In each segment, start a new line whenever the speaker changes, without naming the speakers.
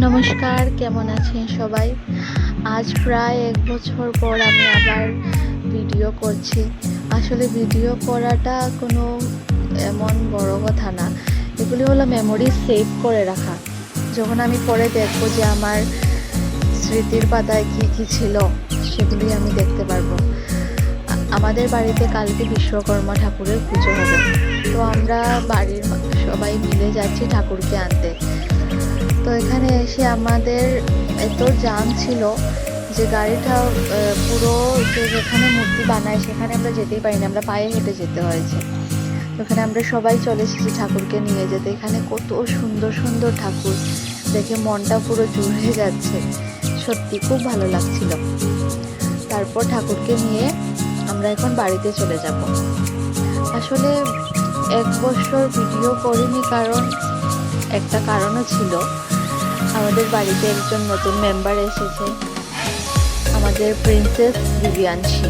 নমস্কার, কেমন আছেন সবাই? আজ প্রায় ১ বছর পর আমি আবার ভিডিও করছি। আসলে ভিডিও করাটা কোনো এমন বড় কথা না। এগুলি হলো মেমোরি সেভ করে রাখা। যখন আমি পরে দেখবো যে আমার স্মৃতির পাতায় কী ছিল, সেগুলি আমি দেখতে পারবো। আমাদের বাড়িতে কালকে বিশ্বকর্মা ঠাকুরের পুজো হবে। তো আমরা বাড়ির সবাই মিলে যাচ্ছি ঠাকুরকে আনতে। তো এখানে এসে আমাদের এত জ্যাম ছিল যে গাড়িটা পুরো যেখানে মূর্তি বানায় সেখানে আমরা যেতেই পারিনি, আমরা পায়ে হেঁটে যেতে হয়েছে। ওখানে আমরা সবাই চলে এসেছি ঠাকুরকে নিয়ে যেতে। এখানে কত সুন্দর সুন্দর ঠাকুর দেখে মনটা পুরো জুড়ে যাচ্ছে, সত্যি খুব ভালো লাগছিল। তারপর ঠাকুরকে নিয়ে আমরা এখন বাড়িতে চলে যাব। আসলে ১ বছর ভিডিও করিনি, কারণ একটা কারণও ছিল। আমাদের বাড়িতে একজন নতুন মেম্বার এসেছে, আমাদের প্রিন্সেস দিব্যাংশী।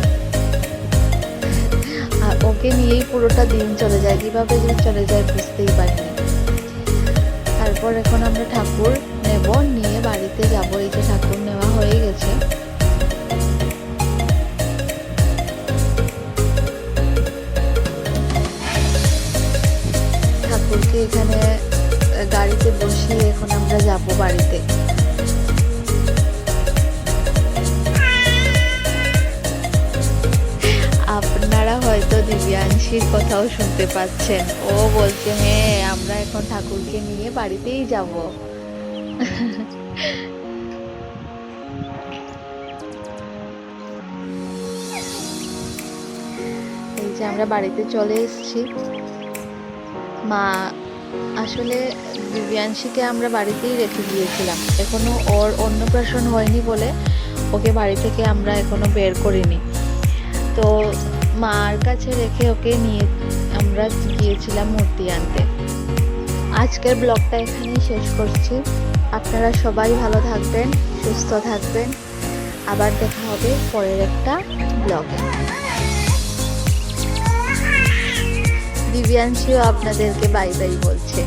আর ওকে নিয়েই পুরোটা দিন চলে যায়, কীভাবে যে চলে যায় বুঝতেই পারিনি। তারপর এখন আমরা ঠাকুর নেব, নিয়ে বাড়িতে যাব। এই যে ঠাকুর নেওয়া হয়ে গেছে। ঠাকুরকে এখানে গাড়িতে বসিয়ে এখন আমরা যাব বাড়িতে। আপনারা হয়তো দিব্যাংশীর কথাও শুনতে পাচ্ছেন। ও বলছে হ্যাঁ, আমরা এখন ঠাকুরকে নিয়ে বাড়িতেই যাব। এই যে আমরা বাড়িতে চলে এসেছি। মা আসলে দিব্যাংশীকে আমরা বাড়িতেই রেখে গিয়েছিলাম, এখনো ওর অন্নপ্রাশন হয়নি বলে ওকে বাড়ি থেকে আমরা এখনো বের করিনি। তো মার কাছে রেখে ওকে নিয়ে আমরা গিয়েছিলাম মূর্তি আনতে। আজকের ব্লগটা এখানেই শেষ করছি। আপনারা সবাই ভালো থাকবেন, সুস্থ থাকবেন। আবার দেখা হবে পরের একটা ব্লগে। দিব্যাংশীও আপনাদেরকে বাই বাই বলছে।